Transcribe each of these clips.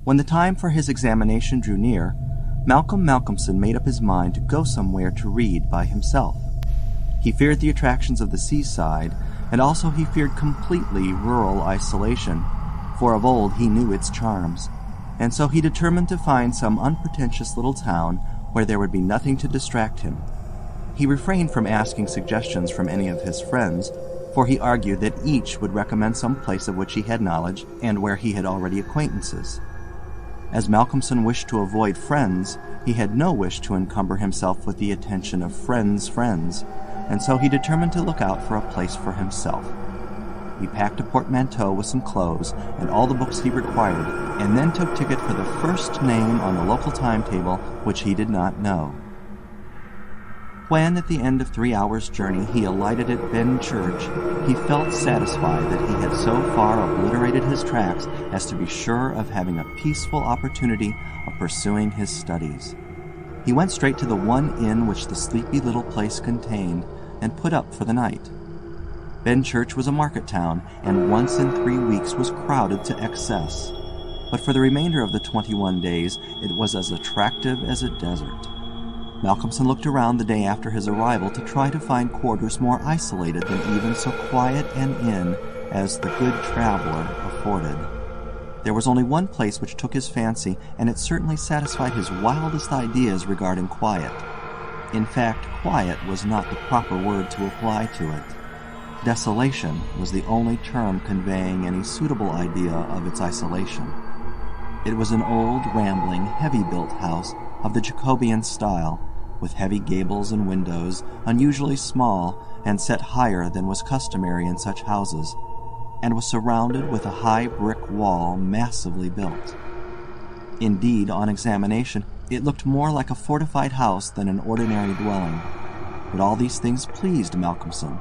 When the time for his examination drew near, Malcolm Malcolmson made up his mind to go somewhere to read by himself. He feared the attractions of the seaside, and also he feared completely rural isolation, for of old he knew its charms, and so he determined to find some unpretentious little town where there would be nothing to distract him. He refrained from asking suggestions from any of his friends, for he argued that each would recommend some place of which he had knowledge and where he had already acquaintances. As Malcolmson wished to avoid friends, he had no wish to encumber himself with the attention of friends' friends, and so he determined to look out for a place for himself. He packed a portmanteau with some clothes and all the books he required, and then took ticket for the first name on the local timetable which he did not know. When, at the end of 3 hours' journey, he alighted at Ben Church, he felt satisfied that he had so far obliterated his tracks as to be sure of having a peaceful opportunity of pursuing his studies. He went straight to the one inn which the sleepy little place contained, and put up for the night. Ben Church was a market town, and once in 3 weeks was crowded to excess. But for the remainder of the 21 days, it was as attractive as a desert. Malcolmson looked around the day after his arrival to try to find quarters more isolated than even so quiet an inn as the good traveler afforded. There was only one place which took his fancy, and it certainly satisfied his wildest ideas regarding quiet. In fact, quiet was not the proper word to apply to it. Desolation was the only term conveying any suitable idea of its isolation. It was an old, rambling, heavy-built house of the Jacobean style, with heavy gables and windows, unusually small and set higher than was customary in such houses, and was surrounded with a high brick wall massively built. Indeed, on examination, it looked more like a fortified house than an ordinary dwelling. But all these things pleased Malcolmson.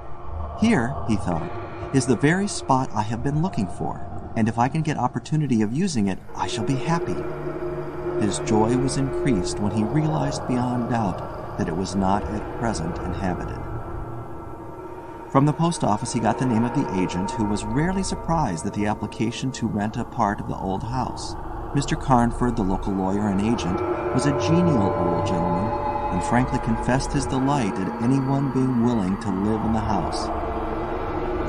Here, he thought, is the very spot I have been looking for, and if I can get opportunity of using it, I shall be happy. His joy was increased when he realized beyond doubt that it was not at present inhabited. From the post office he got the name of the agent, who was rarely surprised at the application to rent a part of the old house. Mr. Carnford, the local lawyer and agent, was a genial old gentleman, and frankly confessed his delight at anyone being willing to live in the house.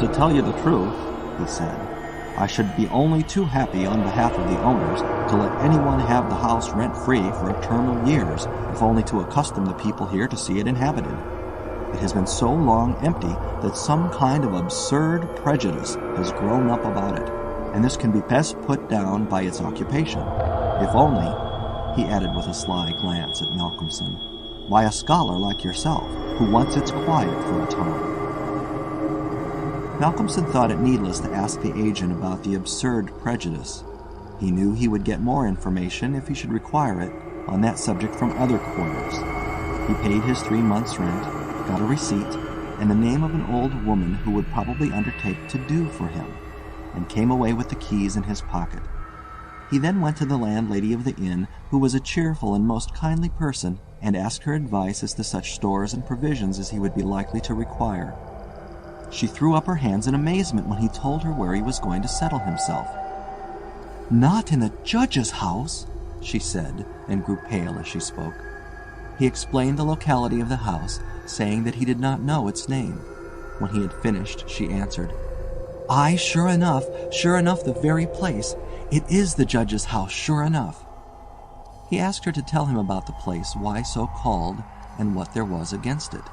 "To tell you the truth," he said, "I should be only too happy on behalf of the owners to let anyone have the house rent-free for a term of years, if only to accustom the people here to see it inhabited. It has been so long empty that some kind of absurd prejudice has grown up about it, and this can be best put down by its occupation. If only," he added with a sly glance at Malcolmson, "by a scholar like yourself, who wants its quiet for a time." Malcolmson thought it needless to ask the agent about the absurd prejudice. He knew he would get more information, if he should require it, on that subject from other quarters. He paid his 3 months' rent, got a receipt, and the name of an old woman who would probably undertake to do for him, and came away with the keys in his pocket. He then went to the landlady of the inn, who was a cheerful and most kindly person, and asked her advice as to such stores and provisions as he would be likely to require. She threw up her hands in amazement when he told her where he was going to settle himself. "Not in the judge's house," she said, and grew pale as she spoke. He explained the locality of the house, saying that he did not know its name. When he had finished, she answered, "Aye, sure enough, the very place. It is the judge's house, sure enough." He asked her to tell him about the place, why so called, and what there was against it.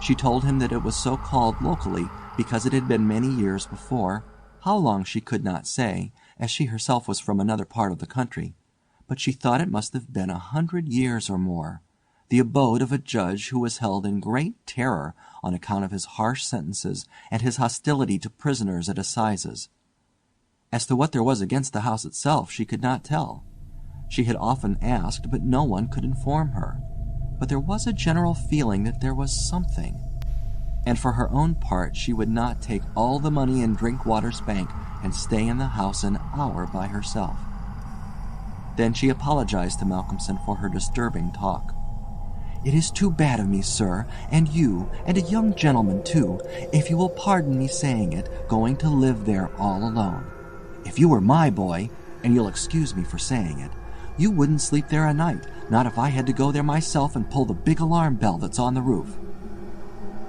She told him that it was so called locally because it had been many years before, how long she could not say, as she herself was from another part of the country, but she thought it must have been 100 years or more, the abode of a judge who was held in great terror on account of his harsh sentences and his hostility to prisoners at assizes. As to what there was against the house itself, she could not tell. She had often asked, but no one could inform her. But there was a general feeling that there was something, and for her own part she would not take all the money in Drinkwater's bank and stay in the house an hour by herself. Then she apologized to Malcolmson for her disturbing talk. "It is too bad of me, sir, and you, and a young gentleman too, if you will pardon me saying it, going to live there all alone. If you were my boy, and you'll excuse me for saying it, you wouldn't sleep there a night, not if I had to go there myself and pull the big alarm bell that's on the roof."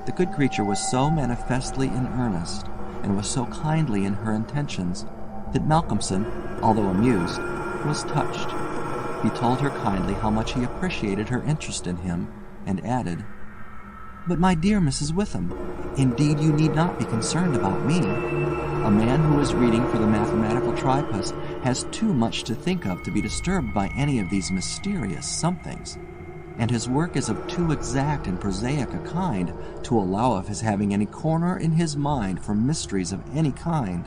The good creature was so manifestly in earnest, and was so kindly in her intentions, that Malcolmson, although amused, was touched. He told her kindly how much he appreciated her interest in him, and added, "But my dear Mrs. Witham, indeed you need not be concerned about me. A man who is reading for the mathematical tripos has too much to think of to be disturbed by any of these mysterious somethings, and his work is of too exact and prosaic a kind to allow of his having any corner in his mind for mysteries of any kind.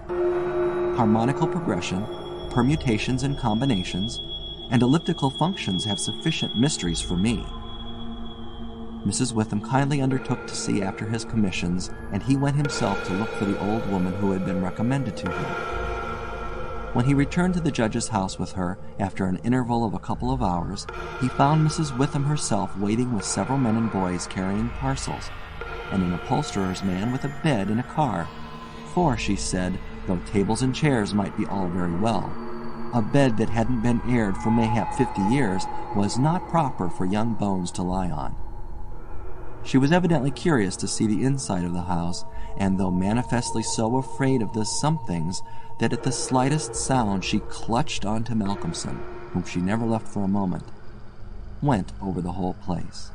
Harmonical progression, permutations and combinations, and elliptical functions have sufficient mysteries for me." Mrs. Witham kindly undertook to see after his commissions, and he went himself to look for the old woman who had been recommended to him. When he returned to the judge's house with her, after an interval of a couple of hours, he found Mrs. Witham herself waiting with several men and boys carrying parcels, and an upholsterer's man with a bed in a car, for, she said, though tables and chairs might be all very well, a bed that hadn't been aired for mayhap 50 years was not proper for young bones to lie on. She was evidently curious to see the inside of the house, and though manifestly so afraid of the somethings that at the slightest sound she clutched on to Malcolmson, whom she never left for a moment, went over the whole place.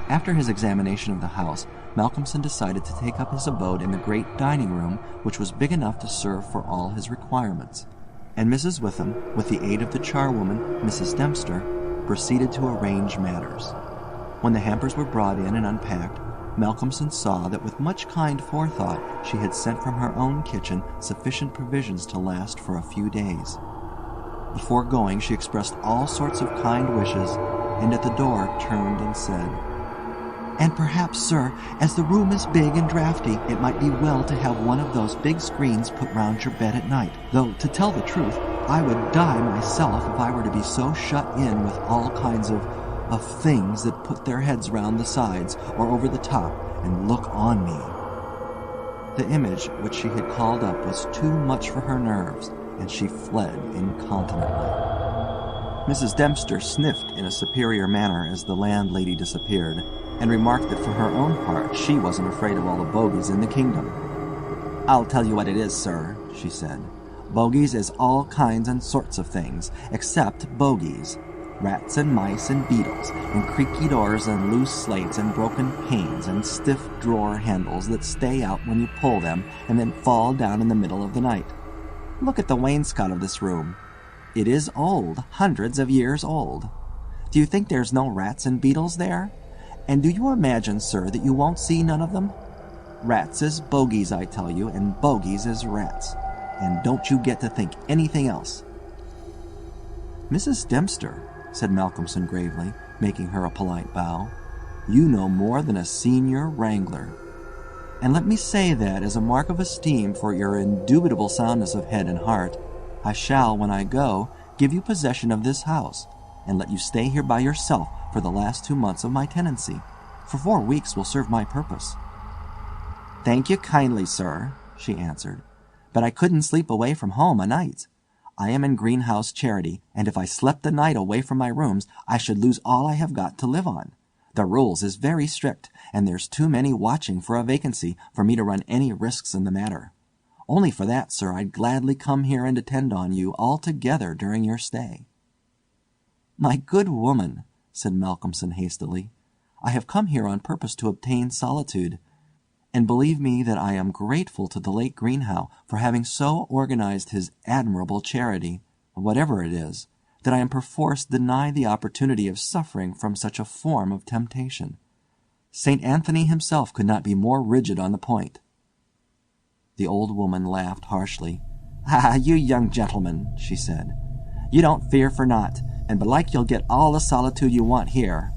After his examination of the house, Malcolmson decided to take up his abode in the great dining room, which was big enough to serve for all his requirements, and Mrs. Witham, with the aid of the charwoman, Mrs. Dempster, proceeded to arrange matters. When the hampers were brought in and unpacked, Malcolmson saw that with much kind forethought she had sent from her own kitchen sufficient provisions to last for a few days. Before going she expressed all sorts of kind wishes, and at the door turned and said, "And perhaps, sir, as the room is big and draughty, it might be well to have one of those big screens put round your bed at night, though, to tell the truth, I would die myself if I were to be so shut in with all kinds of things that put their heads round the sides or over the top and look on me." The image which she had called up was too much for her nerves, and she fled incontinently. Mrs. Dempster sniffed in a superior manner as the landlady disappeared, and remarked that for her own part she wasn't afraid of all the bogies in the kingdom. "I'll tell you what it is, sir," she said. "Bogies is all kinds and sorts of things, except bogies. Rats and mice and beetles, and creaky doors and loose slates and broken panes and stiff drawer handles that stay out when you pull them and then fall down in the middle of the night. Look at the wainscot of this room. It is old, hundreds of years old. Do you think there's no rats and beetles there? And do you imagine, sir, that you won't see none of them? Rats is bogies, I tell you, and bogies is rats. And don't you get to think anything else." "Mrs. Dempster," said Malcolmson gravely, making her a polite bow, "you know more than a senior wrangler. And let me say that, as a mark of esteem for your indubitable soundness of head and heart, I shall, when I go, give you possession of this house, and let you stay here by yourself for the last 2 months of my tenancy, for 4 weeks will serve my purpose." "Thank you kindly, sir," she answered, "but I couldn't sleep away from home a night. I am in greenhouse charity, and if I slept the night away from my rooms, I should lose all I have got to live on. The rules is very strict, and there's too many watching for a vacancy for me to run any risks in the matter. Only for that, sir, I'd gladly come here and attend on you altogether during your stay." "My good woman," said Malcolmson hastily, "I have come here on purpose to obtain solitude, and believe me that I am grateful to the late Greenhow for having so organized his admirable charity, whatever it is, that I am perforce denied the opportunity of suffering from such a form of temptation. St. Anthony himself could not be more rigid on the point." The old woman laughed harshly. "Ah, you young gentlemen," she said, "you don't fear for naught, and belike you'll get all the solitude you want here."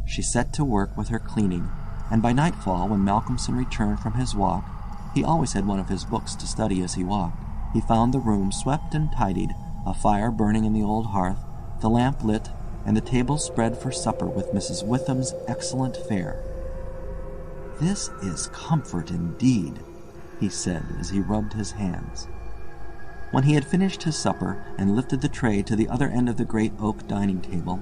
She set to work with her cleaning, and by nightfall, when Malcolmson returned from his walk, he always had one of his books to study as he walked, he found the room swept and tidied, a fire burning in the old hearth, the lamp lit, and the table spread for supper with Mrs. Witham's excellent fare. "This is comfort indeed," he said as he rubbed his hands. When he had finished his supper and lifted the tray to the other end of the great oak dining table,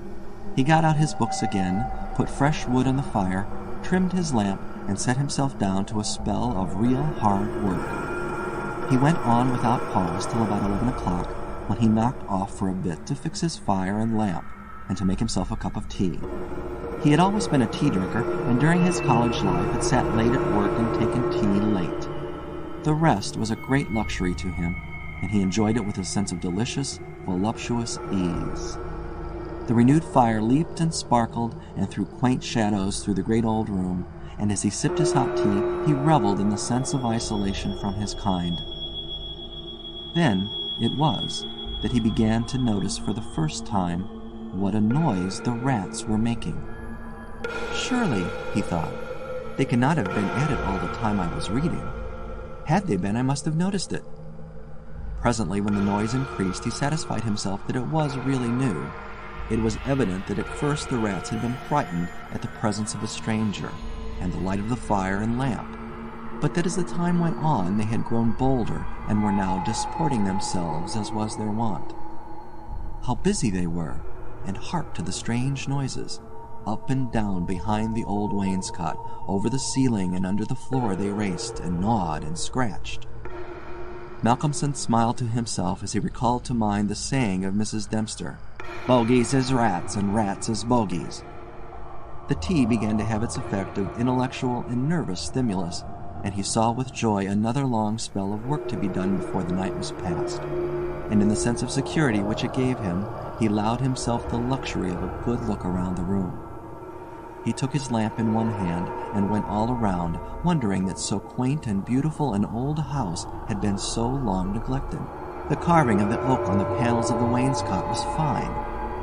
he got out his books again, put fresh wood on the fire, trimmed his lamp, and set himself down to a spell of real hard work. He went on without pause till about 11 o'clock, when he knocked off for a bit to fix his fire and lamp, and to make himself a cup of tea. He had always been a tea drinker, and during his college life had sat late at work and taken tea late. The rest was a great luxury to him, and he enjoyed it with a sense of delicious, voluptuous ease. The renewed fire leaped and sparkled and threw quaint shadows through the great old room, and as he sipped his hot tea, he reveled in the sense of isolation from his kind. Then it was that he began to notice for the first time what a noise the rats were making. Surely, he thought, they cannot have been at it all the time I was reading. Had they been, I must have noticed it. Presently, when the noise increased, he satisfied himself that it was really new. It was evident that at first the rats had been frightened at the presence of a stranger and the light of the fire and lamp, but that as the time went on they had grown bolder and were now disporting themselves as was their wont. How busy they were, and hark to the strange noises. Up and down behind the old wainscot, over the ceiling and under the floor they raced and gnawed and scratched. Malcolmson smiled to himself as he recalled to mind the saying of Mrs. Dempster, "Bogies is rats, and rats is bogies." The tea began to have its effect of intellectual and nervous stimulus, and he saw with joy another long spell of work to be done before the night was past. And in the sense of security which it gave him, he allowed himself the luxury of a good look around the room. He took his lamp in one hand and went all around, wondering that so quaint and beautiful an old house had been so long neglected. The carving of the oak on the panels of the wainscot was fine,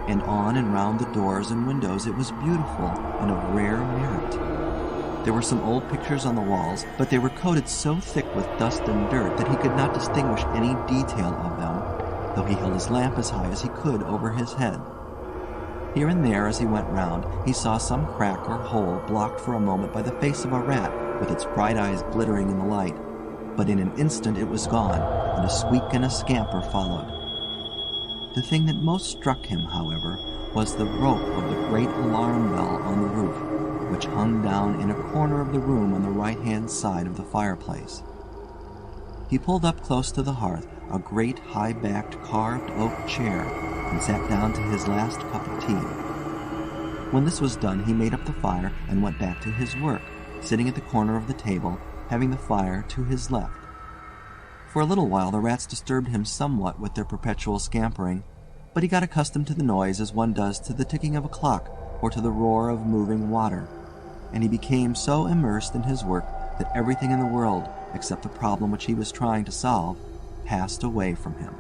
and on and round the doors and windows it was beautiful and of rare merit. There were some old pictures on the walls, but they were coated so thick with dust and dirt that he could not distinguish any detail of them, though he held his lamp as high as he could over his head. Here and there, as he went round, he saw some crack or hole blocked for a moment by the face of a rat, with its bright eyes glittering in the light, but in an instant it was gone, and a squeak and a scamper followed. The thing that most struck him, however, was the rope of the great alarm bell on the roof, which hung down in a corner of the room on the right-hand side of the fireplace. He pulled up close to the hearth a great high-backed carved oak chair, and sat down to his last cup of tea. When this was done, he made up the fire and went back to his work, sitting at the corner of the table, having the fire to his left. For a little while the rats disturbed him somewhat with their perpetual scampering, but he got accustomed to the noise as one does to the ticking of a clock or to the roar of moving water, and he became so immersed in his work that everything in the world, except the problem which he was trying to solve, passed away from him.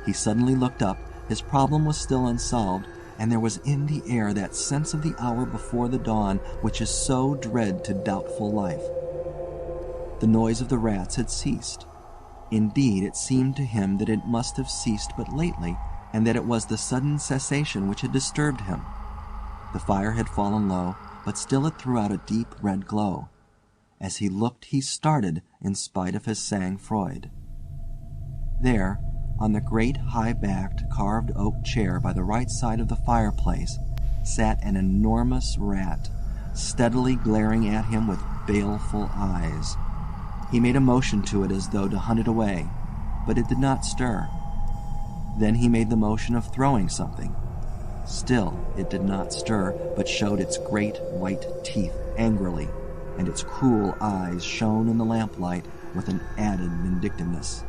He suddenly looked up. His problem was still unsolved, and there was in the air that sense of the hour before the dawn which is so dread to doubtful life. The noise of the rats had ceased. Indeed, it seemed to him that it must have ceased but lately, and that it was the sudden cessation which had disturbed him. The fire had fallen low, but still it threw out a deep red glow. As he looked, he started in spite of his sang-froid. There, on the great high-backed carved oak chair by the right side of the fireplace, sat an enormous rat, steadily glaring at him with baleful eyes. He made a motion to it as though to hunt it away, but it did not stir. Then he made the motion of throwing something. Still it did not stir, but showed its great white teeth angrily, and its cruel eyes shone in the lamplight with an added vindictiveness.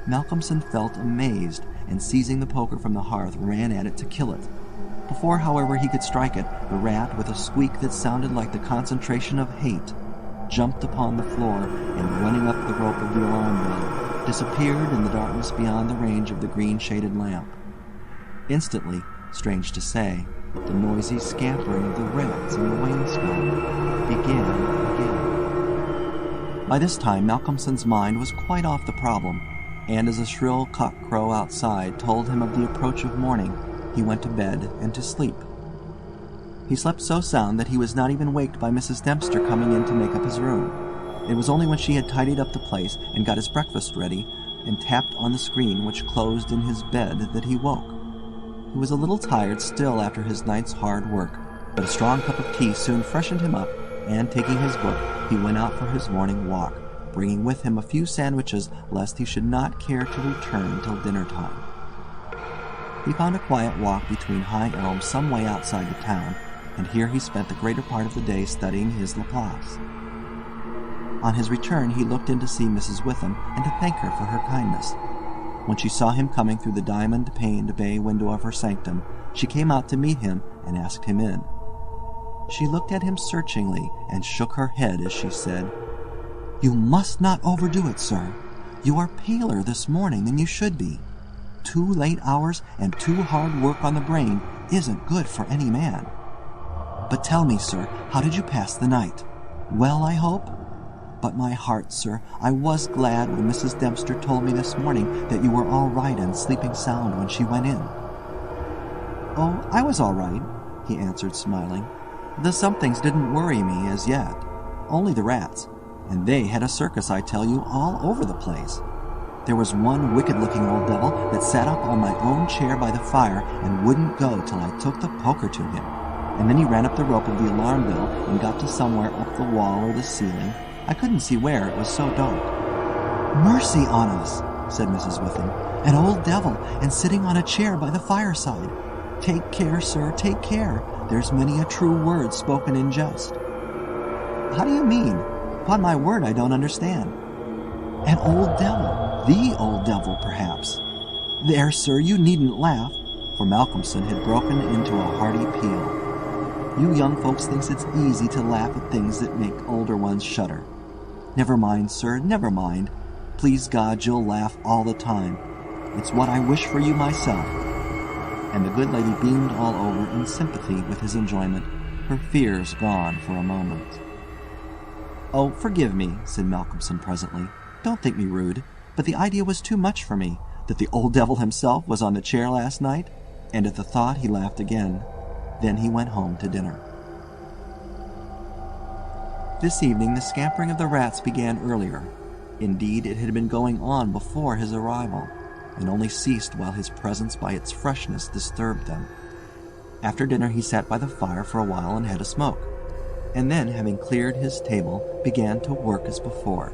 Malcolmson felt amazed, and seizing the poker from the hearth, ran at it to kill it. Before, however, he could strike it, the rat, with a squeak that sounded like the concentration of hate, jumped upon the floor, and running up the rope of the alarm bell, disappeared in the darkness beyond the range of the green-shaded lamp. Instantly, strange to say, the noisy scampering of the rats in the wainscot began again. By this time, Malcolmson's mind was quite off the problem, and as a shrill cock-crow outside told him of the approach of morning, he went to bed and to sleep. He slept so sound that he was not even waked by Mrs. Dempster coming in to make up his room. It was only when she had tidied up the place and got his breakfast ready and tapped on the screen which closed in his bed that he woke. He was a little tired still after his night's hard work, but a strong cup of tea soon freshened him up, and taking his book, he went out for his morning walk, bringing with him a few sandwiches lest he should not care to return till dinner time. He found a quiet walk between high elms some way outside the town, and here he spent the greater part of the day studying his Laplace. On his return he looked in to see Mrs. Witham and to thank her for her kindness. When she saw him coming through the diamond-paned bay window of her sanctum, she came out to meet him and asked him in. She looked at him searchingly and shook her head as she said, "You must not overdo it, sir. You are paler this morning than you should be. 2 late hours and too hard work on the brain isn't good for any man. But tell me, sir, how did you pass the night? Well, I hope? But my heart, sir, I was glad when Mrs. Dempster told me this morning that you were all right and sleeping sound when she went in." "Oh, I was all right," he answered, smiling. "The somethings didn't worry me as yet. Only the rats. And they had a circus, I tell you, all over the place. There was one wicked-looking old devil that sat up on my own chair by the fire and wouldn't go till I took the poker to him. And then he ran up the rope of the alarm bell and got to somewhere up the wall or the ceiling. I couldn't see where, it was so dark." "Mercy on us," said Mrs. Witham. "An old devil, and sitting on a chair by the fireside. Take care, sir, take care. There's many a true word spoken in jest." "How do you mean? Upon my word, I don't understand." "An old devil. The old devil, perhaps. There, sir, you needn't laugh," for Malcolmson had broken into a hearty peal. "You young folks thinks it's easy to laugh at things that make older ones shudder. Never mind, sir, never mind. Please God, you'll laugh all the time. It's what I wish for you myself." And the good lady beamed all over in sympathy with his enjoyment, her fears gone for a moment. "Oh, forgive me," said Malcolmson presently. "Don't think me rude, but the idea was too much for me, that the old devil himself was on the chair last night," and at the thought he laughed again. Then he went home to dinner. This evening the scampering of the rats began earlier. Indeed, it had been going on before his arrival, and only ceased while his presence by its freshness disturbed them. After dinner he sat by the fire for a while and had a smoke, and then, having cleared his table, began to work as before.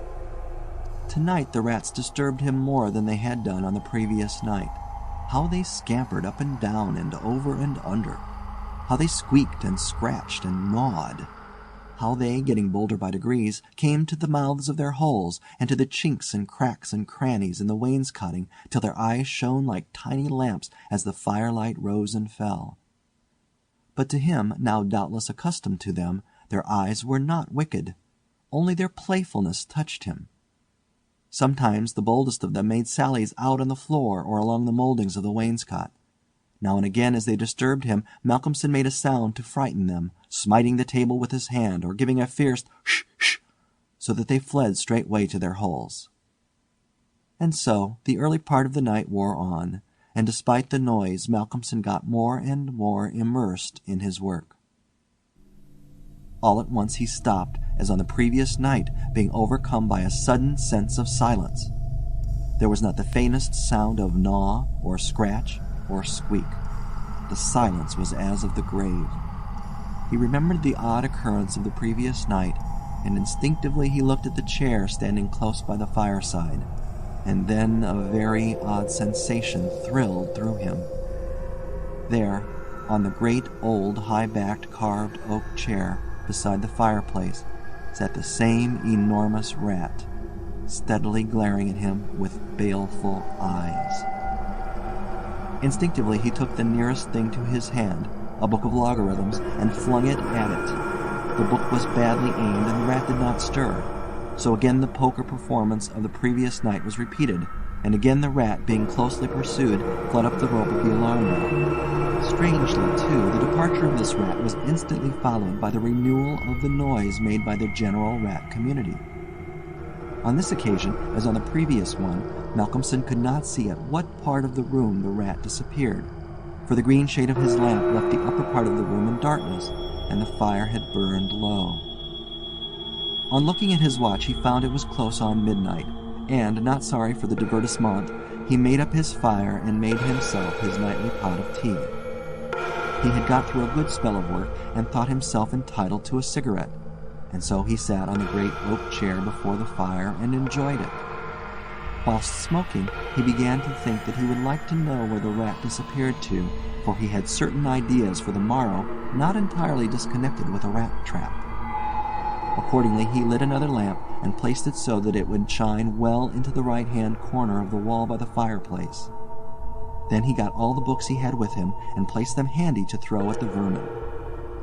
Tonight the rats disturbed him more than they had done on the previous night. How they scampered up and down and over and under! How they squeaked and scratched and gnawed! How they, getting bolder by degrees, came to the mouths of their holes, and to the chinks and cracks and crannies in the wainscoting, till their eyes shone like tiny lamps as the firelight rose and fell. But to him, now doubtless accustomed to them, their eyes were not wicked. Only their playfulness touched him. Sometimes the boldest of them made sallies out on the floor or along the mouldings of the wainscot. Now and again, as they disturbed him, Malcolmson made a sound to frighten them, smiting the table with his hand, or giving a fierce "sh! sh!" so that they fled straightway to their holes. And so the early part of the night wore on, and despite the noise Malcolmson got more and more immersed in his work. All at once he stopped, as on the previous night, being overcome by a sudden sense of silence. There was not the faintest sound of gnaw, or scratch, or squeak. The silence was as of the grave. He remembered the odd occurrence of the previous night, and instinctively he looked at the chair standing close by the fireside, and then a very odd sensation thrilled through him. There, on the great old high-backed carved oak chair beside the fireplace, sat the same enormous rat, steadily glaring at him with baleful eyes. Instinctively he took the nearest thing to his hand, a book of logarithms, and flung it at it. The book was badly aimed, and the rat did not stir. So again the poker performance of the previous night was repeated, and again the rat, being closely pursued, fled up the rope of the alarm bell. Strangely, too, the departure of this rat was instantly followed by the renewal of the noise made by the general rat community. On this occasion, as on the previous one, Malcolmson could not see at what part of the room the rat disappeared, for the green shade of his lamp left the upper part of the room in darkness, and the fire had burned low. On looking at his watch, he found it was close on midnight, and, not sorry for the divertissement, he made up his fire and made himself his nightly pot of tea. He had got through a good spell of work and thought himself entitled to a cigarette, and so he sat on the great oak chair before the fire and enjoyed it. Whilst smoking, he began to think that he would like to know where the rat disappeared to, for he had certain ideas for the morrow not entirely disconnected with a rat trap. Accordingly, he lit another lamp and placed it so that it would shine well into the right-hand corner of the wall by the fireplace. Then he got all the books he had with him and placed them handy to throw at the vermin.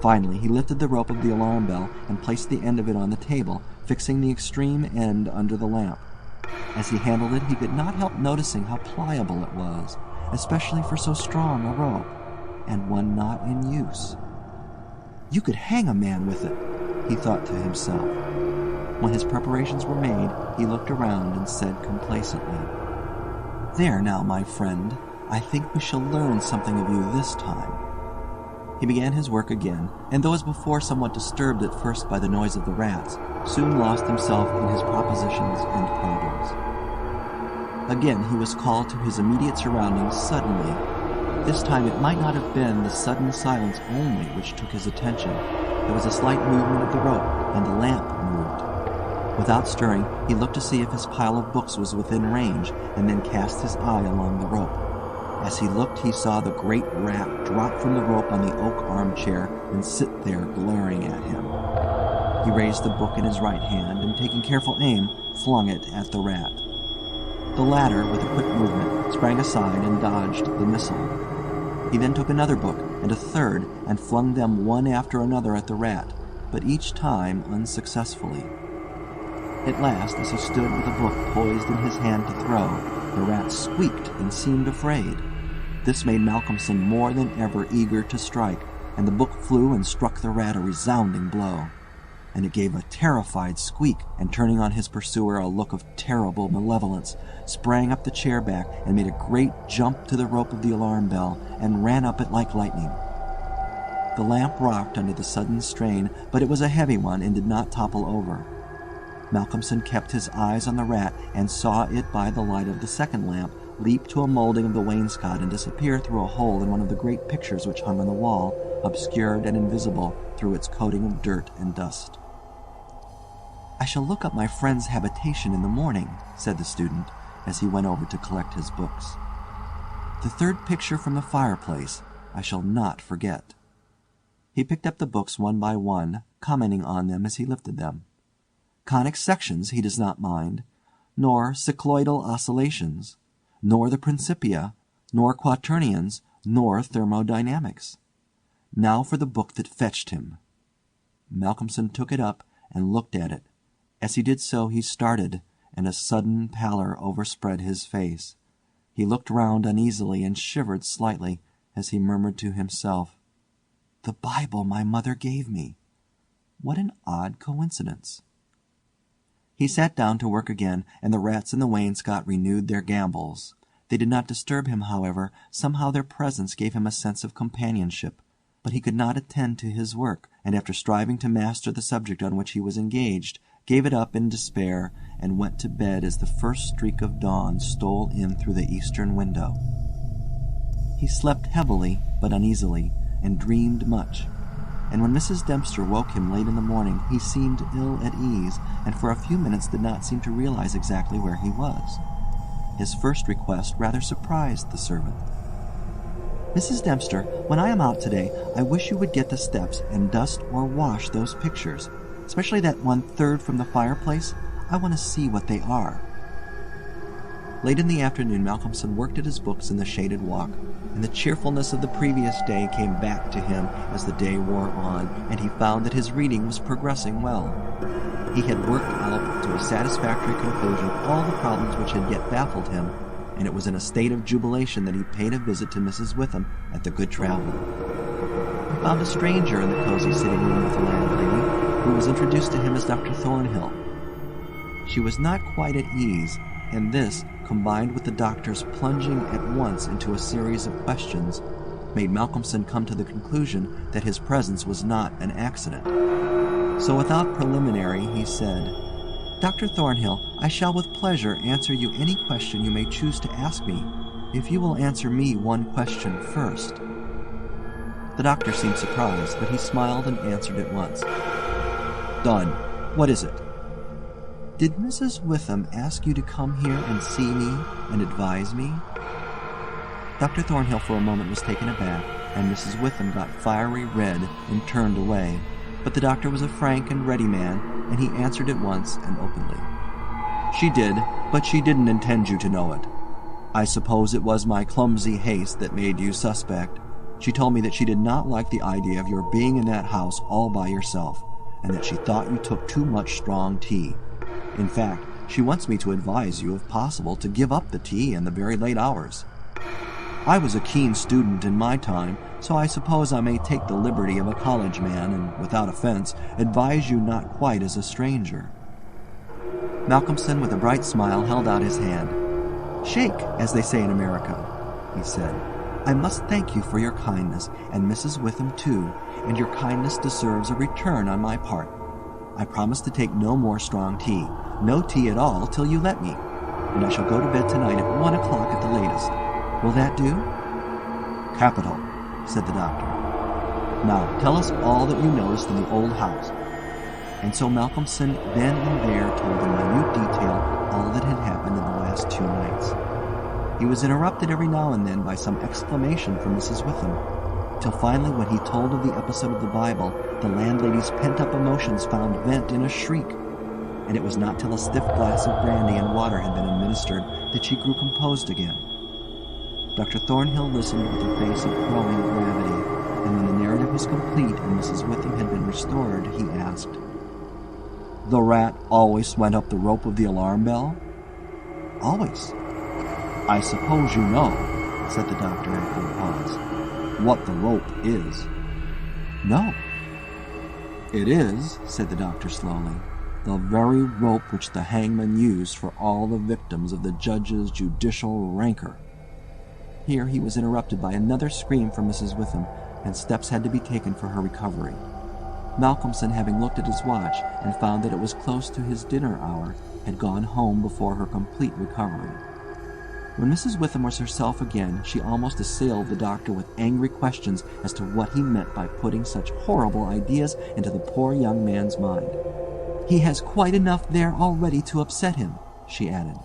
Finally, he lifted the rope of the alarm bell and placed the end of it on the table, fixing the extreme end under the lamp. As he handled it, he could not help noticing how pliable it was, especially for so strong a rope, and one not in use. You could hang a man with it, he thought to himself. When his preparations were made, he looked around and said complacently, "There now, my friend, I think we shall learn something of you this time." He began his work again, and though as before somewhat disturbed at first by the noise of the rats, soon lost himself in his propositions and problems. Again he was called to his immediate surroundings suddenly. This time it might not have been the sudden silence only which took his attention. There was a slight movement of the rope, and the lamp moved. Without stirring, he looked to see if his pile of books was within range, and then cast his eye along the rope. As he looked, he saw the great rat drop from the rope on the oak armchair and sit there glaring at him. He raised the book in his right hand, and taking careful aim, flung it at the rat. The latter, with a quick movement, sprang aside and dodged the missile. He then took another book and a third and flung them one after another at the rat, but each time unsuccessfully. At last, as he stood with a book poised in his hand to throw, the rat squeaked and seemed afraid. This made Malcolmson more than ever eager to strike, and the book flew and struck the rat a resounding blow. And it gave a terrified squeak, and turning on his pursuer a look of terrible malevolence, sprang up the chair back and made a great jump to the rope of the alarm bell and ran up it like lightning. The lamp rocked under the sudden strain, but it was a heavy one and did not topple over. Malcolmson kept his eyes on the rat and saw it by the light of the second lamp leap to a molding of the wainscot and disappear through a hole in one of the great pictures which hung on the wall, obscured and invisible through its coating of dirt and dust. "I shall look up my friend's habitation in the morning," said the student, as he went over to collect his books. "The third picture from the fireplace I shall not forget." He picked up the books one by one, commenting on them as he lifted them. Conic sections he does not mind, nor cycloidal oscillations, nor the Principia, nor quaternions, nor thermodynamics. Now for the book that fetched him. Malcolmson took it up and looked at it. As he did so he started, and a sudden pallor overspread his face. He looked round uneasily and shivered slightly as he murmured to himself, "The Bible my mother gave me. What an odd coincidence." He sat down to work again, and the rats in the wainscot renewed their gambols. They did not disturb him, however. Somehow their presence gave him a sense of companionship. But he could not attend to his work, and after striving to master the subject on which he was engaged, gave it up in despair, and went to bed as the first streak of dawn stole in through the eastern window. He slept heavily but uneasily, and dreamed much. And when Mrs. Dempster woke him late in the morning, he seemed ill at ease, and for a few minutes did not seem to realize exactly where he was. His first request rather surprised the servant. "Mrs. Dempster, when I am out today, I wish you would get the steps and dust or wash those pictures, especially that one third from the fireplace. I want to see what they are." Late in the afternoon Malcolmson worked at his books in the shaded walk, and the cheerfulness of the previous day came back to him as the day wore on, and he found that his reading was progressing well. He had worked out to a satisfactory conclusion all the problems which had yet baffled him, and it was in a state of jubilation that he paid a visit to Mrs. Witham at the Good Traveller. He found a stranger in the cozy sitting room with the landlady, who was introduced to him as Dr. Thornhill. She was not quite at ease, and this, combined with the doctor's plunging at once into a series of questions, made Malcolmson come to the conclusion that his presence was not an accident. So without preliminary, he said, "Dr. Thornhill, I shall with pleasure answer you any question you may choose to ask me, if you will answer me one question first." The doctor seemed surprised, but he smiled and answered at once. "Done. What is it?" "Did Mrs. Witham ask you to come here and see me and advise me?" Dr. Thornhill for a moment was taken aback, and Mrs. Witham got fiery red and turned away, but the doctor was a frank and ready man, and he answered at once and openly. "She did, but she didn't intend you to know it. I suppose it was my clumsy haste that made you suspect. She told me that she did not like the idea of your being in that house all by yourself, and that she thought you took too much strong tea. In fact, she wants me to advise you, if possible, to give up the tea and the very late hours. I was a keen student in my time, so I suppose I may take the liberty of a college man and, without offense, advise you not quite as a stranger." Malcolmson, with a bright smile, held out his hand. "Shake, as they say in America," he said. "I must thank you for your kindness, and Mrs. Witham too, and your kindness deserves a return on my part. I promise to take no more strong tea, no tea at all till you let me, and I shall go to bed tonight at 1 o'clock at the latest. Will that do?" "Capital," said the doctor. "Now tell us all that you noticed in the old house." And so Malcolmson then and there told in minute detail all that had happened in the last 2 nights. He was interrupted every now and then by some exclamation from Mrs. Witham, till finally when he told of the episode of the Bible, the landlady's pent-up emotions found vent in a shriek, and it was not till a stiff glass of brandy and water had been administered that she grew composed again. Dr. Thornhill listened with a face of growing gravity, and when the narrative was complete and Mrs. Witham had been restored, he asked, "The rat always went up the rope of the alarm bell?" "Always." "I suppose you know," said the doctor after a pause, "what the rope is?" "No." "It is," said the doctor slowly, "the very rope which the hangman used for all the victims of the judge's judicial rancor." Here he was interrupted by another scream from Mrs. Witham, and steps had to be taken for her recovery. Malcolmson, having looked at his watch and found that it was close to his dinner hour, had gone home before her complete recovery. When Mrs. Witham was herself again, she almost assailed the doctor with angry questions as to what he meant by putting such horrible ideas into the poor young man's mind. "He has quite enough there already to upset him," she added.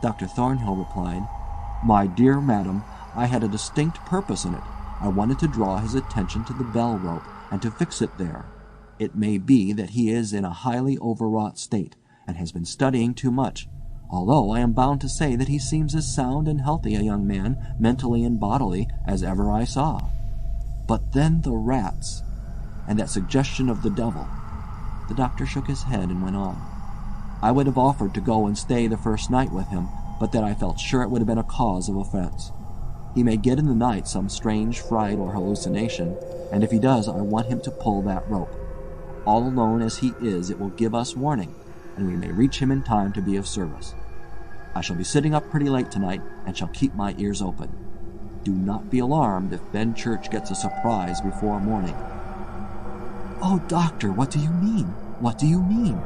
Dr. Thornhill replied, "My dear madam, I had a distinct purpose in it. I wanted to draw his attention to the bell rope, and to fix it there. It may be that he is in a highly overwrought state, and has been studying too much, although I am bound to say that he seems as sound and healthy a young man, mentally and bodily, as ever I saw. But then the rats, and that suggestion of the devil." The doctor shook his head and went on. "I would have offered to go and stay the first night with him, but that I felt sure it would have been a cause of offense. He may get in the night some strange fright or hallucination, and if he does, I want him to pull that rope. All alone as he is, it will give us warning, and we may reach him in time to be of service. I shall be sitting up pretty late tonight, and shall keep my ears open. Do not be alarmed if Benchurch gets a surprise before morning." "Oh, doctor, what do you mean? What do you mean?"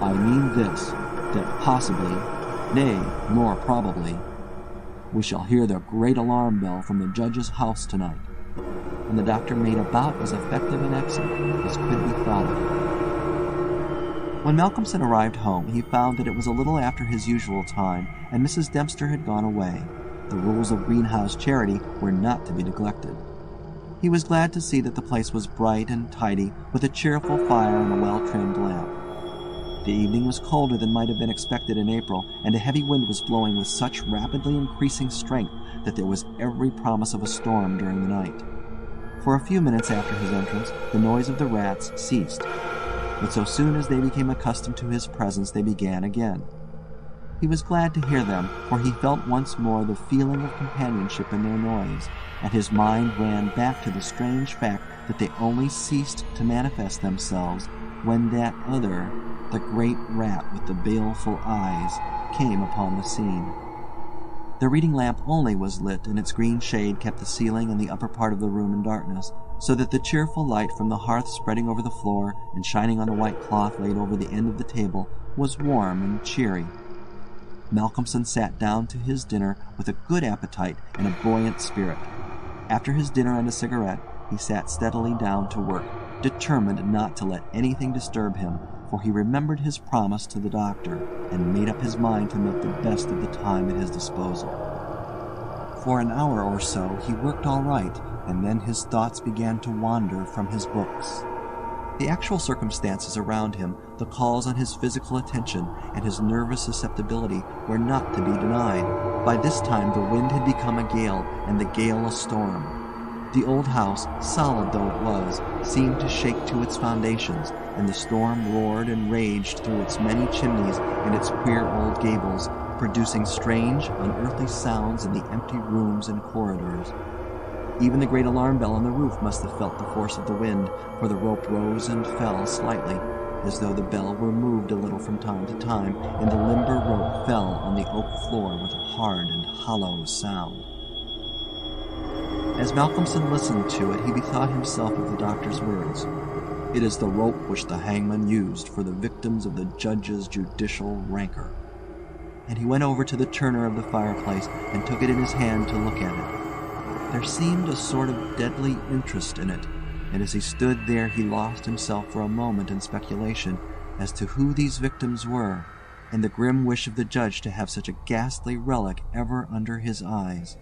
"I mean this, that possibly, nay, more probably, we shall hear the great alarm bell from the judge's house tonight." And the doctor made about as effective an exit as could be thought of. When Malcolmson arrived home, he found that it was a little after his usual time, and Mrs. Dempster had gone away. The rules of greenhouse charity were not to be neglected. He was glad to see that the place was bright and tidy, with a cheerful fire and a well-trimmed lamp. The evening was colder than might have been expected in April, and a heavy wind was blowing with such rapidly increasing strength that there was every promise of a storm during the night. For a few minutes after his entrance, the noise of the rats ceased, but so soon as they became accustomed to his presence, they began again. He was glad to hear them, for he felt once more the feeling of companionship in their noise, and his mind ran back to the strange fact that they only ceased to manifest themselves when that other, the great rat with the baleful eyes, came upon the scene. The reading lamp only was lit, and its green shade kept the ceiling and the upper part of the room in darkness, so that the cheerful light from the hearth spreading over the floor and shining on the white cloth laid over the end of the table was warm and cheery. Malcolmson sat down to his dinner with a good appetite and a buoyant spirit. After his dinner and a cigarette, he sat steadily down to work, determined not to let anything disturb him, for he remembered his promise to the doctor and made up his mind to make the best of the time at his disposal. For an hour or so he worked all right, and then his thoughts began to wander from his books. The actual circumstances around him, the calls on his physical attention, and his nervous susceptibility were not to be denied. By this time the wind had become a gale, and the gale a storm. The old house, solid though it was, seemed to shake to its foundations, and the storm roared and raged through its many chimneys and its queer old gables, producing strange, unearthly sounds in the empty rooms and corridors. Even the great alarm bell on the roof must have felt the force of the wind, for the rope rose and fell slightly, as though the bell were moved a little from time to time, and the limber rope fell on the oak floor with a hard and hollow sound. As Malcolmson listened to it, he bethought himself of the doctor's words. "It is the rope which the hangman used for the victims of the judge's judicial rancor." And he went over to the turner of the fireplace and took it in his hand to look at it. There seemed a sort of deadly interest in it, and as he stood there he lost himself for a moment in speculation as to who these victims were, and the grim wish of the judge to have such a ghastly relic ever under his eyes.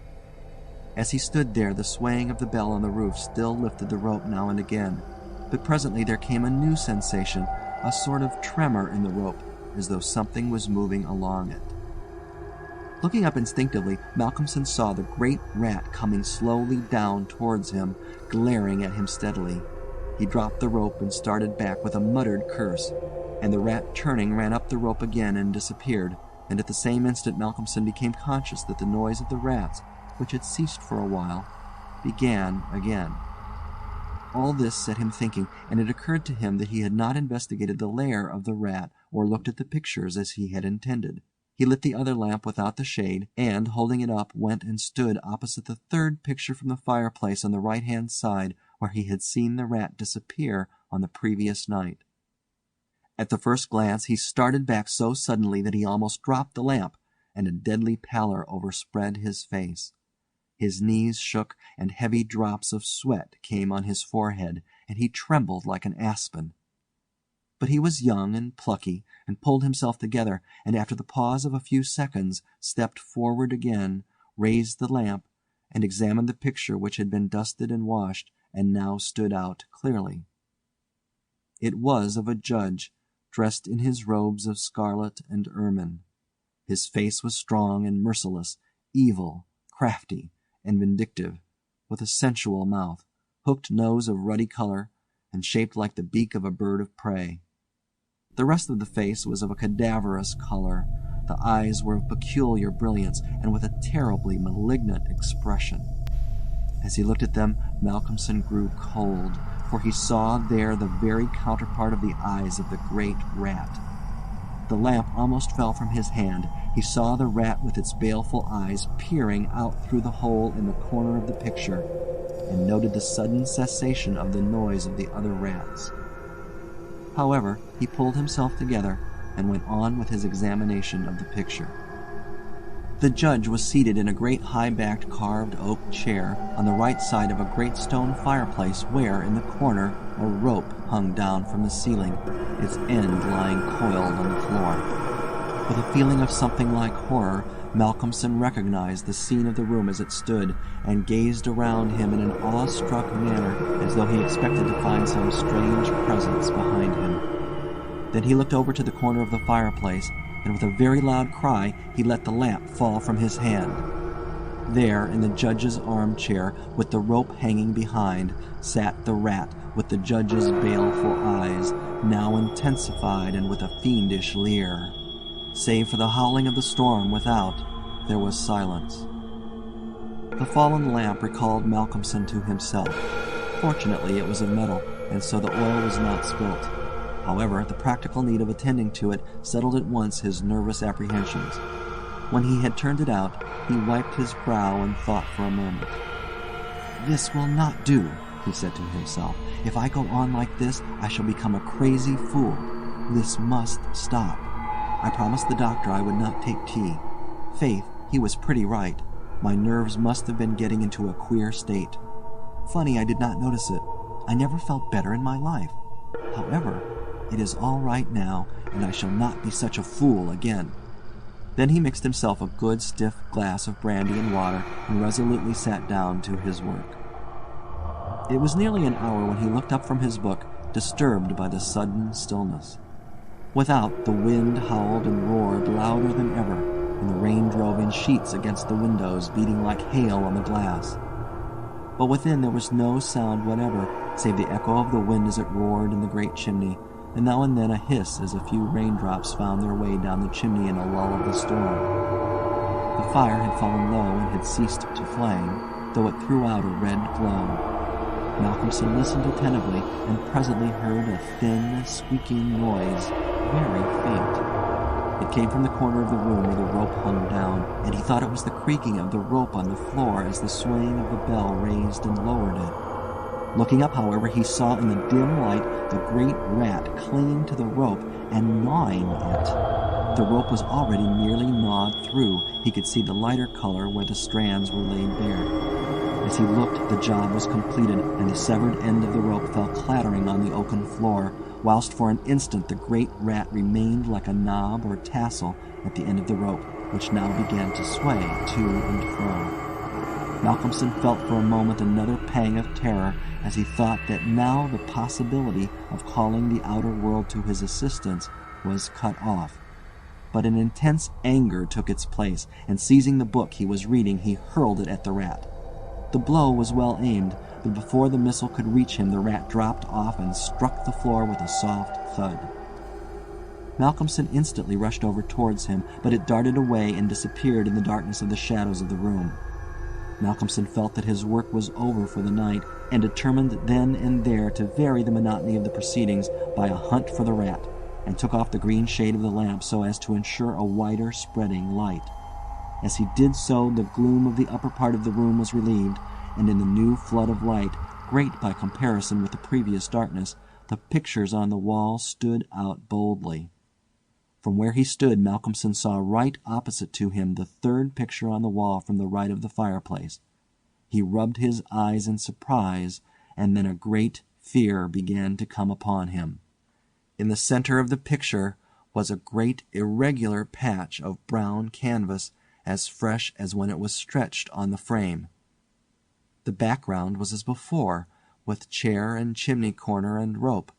As he stood there, the swaying of the bell on the roof still lifted the rope now and again, but presently there came a new sensation, a sort of tremor in the rope, as though something was moving along it. Looking up instinctively, Malcolmson saw the great rat coming slowly down towards him, glaring at him steadily. He dropped the rope and started back with a muttered curse, and the rat, turning, ran up the rope again and disappeared, and at the same instant Malcolmson became conscious that the noise of the rats, which had ceased for a while, began again. All this set him thinking, and it occurred to him that he had not investigated the lair of the rat or looked at the pictures as he had intended. He lit the other lamp without the shade, and, holding it up, went and stood opposite the third picture from the fireplace on the right-hand side where he had seen the rat disappear on the previous night. At the first glance he started back so suddenly that he almost dropped the lamp, and a deadly pallor overspread his face. His knees shook, and heavy drops of sweat came on his forehead, and he trembled like an aspen. But he was young and plucky, and pulled himself together, and after the pause of a few seconds stepped forward again, raised the lamp, and examined the picture which had been dusted and washed, and now stood out clearly. It was of a judge, dressed in his robes of scarlet and ermine. His face was strong and merciless, evil, crafty, and vindictive, with a sensual mouth, hooked nose of ruddy color, and shaped like the beak of a bird of prey. The rest of the face was of a cadaverous color. The eyes were of peculiar brilliance, and with a terribly malignant expression. As he looked at them, Malcolmson grew cold, for he saw there the very counterpart of the eyes of the great rat. The lamp almost fell from his hand. He saw the rat with its baleful eyes peering out through the hole in the corner of the picture, and noted the sudden cessation of the noise of the other rats. However, he pulled himself together and went on with his examination of the picture. The judge was seated in a great high-backed carved oak chair on the right side of a great stone fireplace where, in the corner, a rope hung down from the ceiling, its end lying coiled on the floor. With a feeling of something like horror, Malcolmson recognized the scene of the room as it stood, and gazed around him in an awe-struck manner as though he expected to find some strange presence behind him. Then he looked over to the corner of the fireplace, and with a very loud cry he let the lamp fall from his hand. There, in the judge's armchair, with the rope hanging behind, sat the rat with the judge's baleful eyes, now intensified and with a fiendish leer. Save for the howling of the storm without, there was silence. The fallen lamp recalled Malcolmson to himself. Fortunately, it was of metal, and so the oil was not spilt. However, the practical need of attending to it settled at once his nervous apprehensions. When he had turned it out, he wiped his brow and thought for a moment. "This will not do," he said to himself. If I go on like this, I shall become a crazy fool. This must stop. I promised the doctor I would not take tea. Faith, he was pretty right. My nerves must have been getting into a queer state. Funny I did not notice it. I never felt better in my life. However, it is all right now, and I shall not be such a fool again. Then he mixed himself a good stiff glass of brandy and water and resolutely sat down to his work. It was nearly an hour when he looked up from his book, disturbed by the sudden stillness. Without, the wind howled and roared louder than ever, and the rain drove in sheets against the windows, beating like hail on the glass. But within there was no sound whatever, save the echo of the wind as it roared in the great chimney, and now and then a hiss as a few raindrops found their way down the chimney in a lull of the storm. The fire had fallen low and had ceased to flame, though it threw out a red glow. Malcolmson listened attentively, and presently heard a thin, squeaking noise, very faint. It came from the corner of the room where the rope hung down, and he thought it was the creaking of the rope on the floor as the swaying of the bell raised and lowered it. Looking up, however, he saw in the dim light the great rat clinging to the rope and gnawing it. The rope was already nearly gnawed through. He could see the lighter color where the strands were laid bare. As he looked, the job was completed, and the severed end of the rope fell clattering on the oaken floor, whilst for an instant the great rat remained like a knob or tassel at the end of the rope, which now began to sway to and fro. Malcolmson felt for a moment another pang of terror as he thought that now the possibility of calling the outer world to his assistance was cut off. But an intense anger took its place, and seizing the book he was reading, he hurled it at the rat. The blow was well aimed, but before the missile could reach him, the rat dropped off and struck the floor with a soft thud. Malcolmson instantly rushed over towards him, but it darted away and disappeared in the darkness of the shadows of the room. Malcolmson felt that his work was over for the night, and determined then and there to vary the monotony of the proceedings by a hunt for the rat, and took off the green shade of the lamp so as to ensure a wider spreading light. As he did so, the gloom of the upper part of the room was relieved, and in the new flood of light, great by comparison with the previous darkness, the pictures on the wall stood out boldly. From where he stood, Malcolmson saw right opposite to him the third picture on the wall from the right of the fireplace. He rubbed his eyes in surprise, and then a great fear began to come upon him. In the center of the picture was a great irregular patch of brown canvas, as fresh as when it was stretched on the frame. The background was as before, with chair and chimney corner and rope,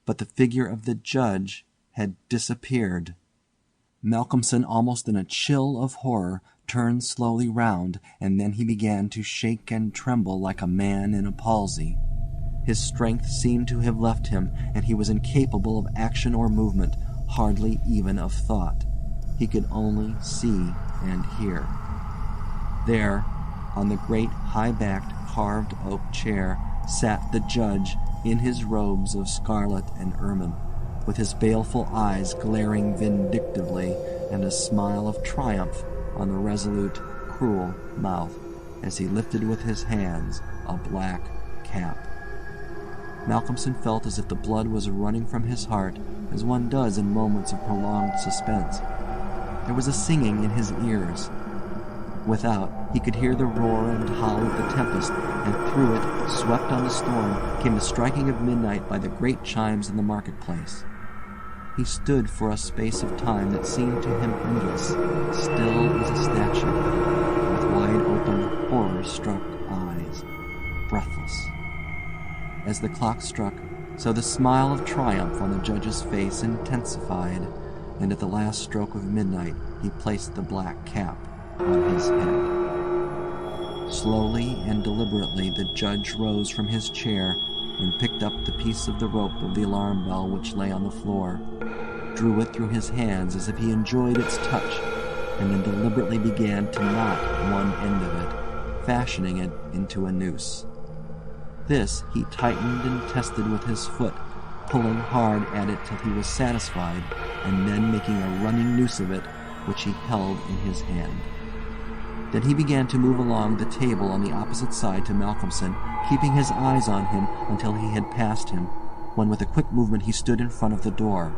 but the figure of the judge had disappeared. Malcolmson, almost in a chill of horror, turned slowly round, and then he began to shake and tremble like a man in a palsy. His strength seemed to have left him, and he was incapable of action or movement, hardly even of thought. He could only see and hear. There, on the great high-backed carved oak chair, sat the judge in his robes of scarlet and ermine, with his baleful eyes glaring vindictively and a smile of triumph on the resolute, cruel mouth as he lifted with his hands a black cap. Malcolmson felt as if the blood was running from his heart, as one does in moments of prolonged suspense. There was a singing in his ears. Without, he could hear the roar and howl of the tempest, and through it, swept on the storm, came the striking of midnight by the great chimes in the marketplace. He stood for a space of time that seemed to him endless, still as a statue, with wide-open, horror-struck eyes, breathless. As the clock struck, so the smile of triumph on the judge's face intensified, and at the last stroke of midnight he placed the black cap on his head. Slowly and deliberately the judge rose from his chair and picked up the piece of the rope of the alarm bell which lay on the floor, drew it through his hands as if he enjoyed its touch, and then deliberately began to knot one end of it, fashioning it into a noose. This he tightened and tested with his foot, pulling hard at it till he was satisfied, and then making a running noose of it, which he held in his hand. Then he began to move along the table on the opposite side to Malcolmson, keeping his eyes on him until he had passed him, when with a quick movement he stood in front of the door.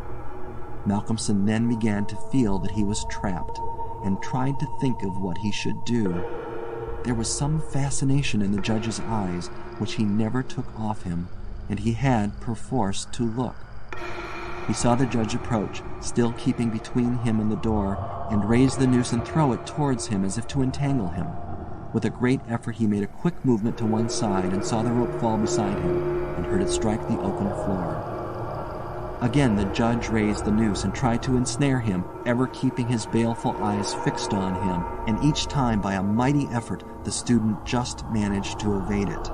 Malcolmson then began to feel that he was trapped, and tried to think of what he should do. There was some fascination in the judge's eyes which he never took off him, and he had perforce to look. He saw the judge approach, still keeping between him and the door, and raise the noose and throw it towards him as if to entangle him. With a great effort he made a quick movement to one side and saw the rope fall beside him, and heard it strike the oaken floor. Again the judge raised the noose and tried to ensnare him, ever keeping his baleful eyes fixed on him, and each time by a mighty effort the student just managed to evade it.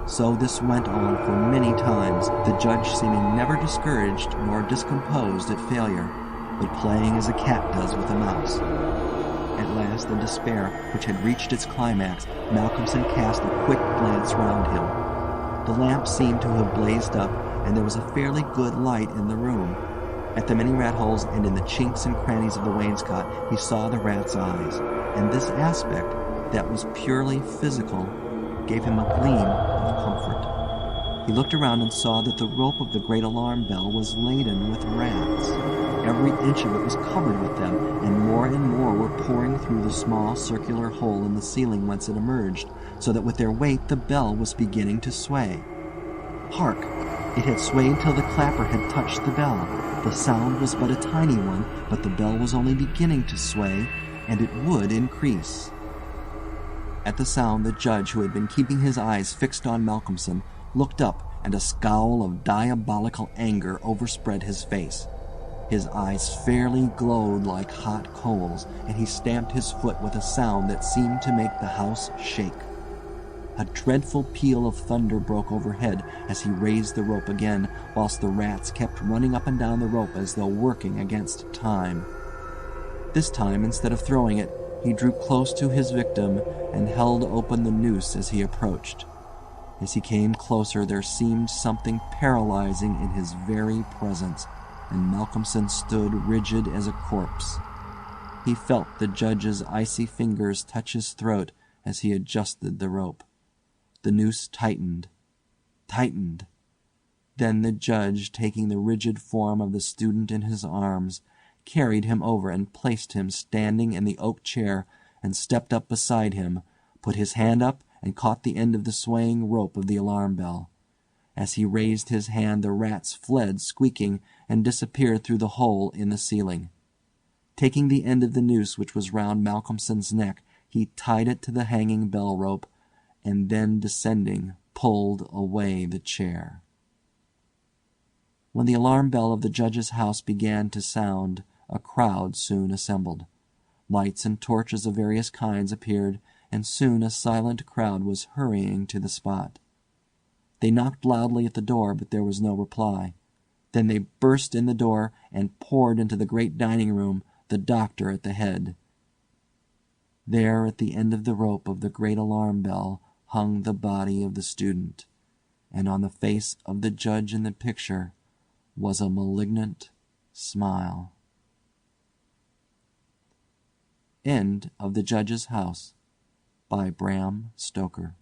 So this went on for many times, the judge seeming never discouraged nor discomposed at failure, but playing as a cat does with a mouse. At last, in despair, which had reached its climax, Malcolmson cast a quick glance round him. The lamp seemed to have blazed up, and there was a fairly good light in the room. At the many rat holes and in the chinks and crannies of the wainscot he saw the rat's eyes, and this aspect, that was purely physical, gave him a gleam of comfort. He looked around and saw that the rope of the great alarm bell was laden with rats. Every inch of it was covered with them, and more were pouring through the small circular hole in the ceiling whence it emerged, so that with their weight the bell was beginning to sway. Hark! It had swayed till the clapper had touched the bell. The sound was but a tiny one, but the bell was only beginning to sway, and it would increase. At the sound, the judge, who had been keeping his eyes fixed on Malcolmson, looked up, and a scowl of diabolical anger overspread his face. His eyes fairly glowed like hot coals, and he stamped his foot with a sound that seemed to make the house shake. A dreadful peal of thunder broke overhead as he raised the rope again, whilst the rats kept running up and down the rope as though working against time. This time, instead of throwing it, he drew close to his victim and held open the noose as he approached. As he came closer, there seemed something paralyzing in his very presence, and Malcolmson stood rigid as a corpse. He felt the judge's icy fingers touch his throat as he adjusted the rope. The noose tightened. Then the judge, taking the rigid form of the student in his arms, carried him over and placed him standing in the oak chair, and stepped up beside him, put his hand up and caught the end of the swaying rope of the alarm bell. As he raised his hand, the rats fled squeaking and disappeared through the hole in the ceiling. Taking the end of the noose which was round Malcolmson's neck, he tied it to the hanging bell rope, and then descending, pulled away the chair. When the alarm bell of the judge's house began to sound, a crowd soon assembled. Lights and torches of various kinds appeared, and soon a silent crowd was hurrying to the spot. They knocked loudly at the door, but there was no reply. Then they burst in the door and poured into the great dining room, the doctor at the head. There, at the end of the rope of the great alarm bell, hung the body of the student, and on the face of the judge in the picture was a malignant smile. End of The Judge's House by Bram Stoker.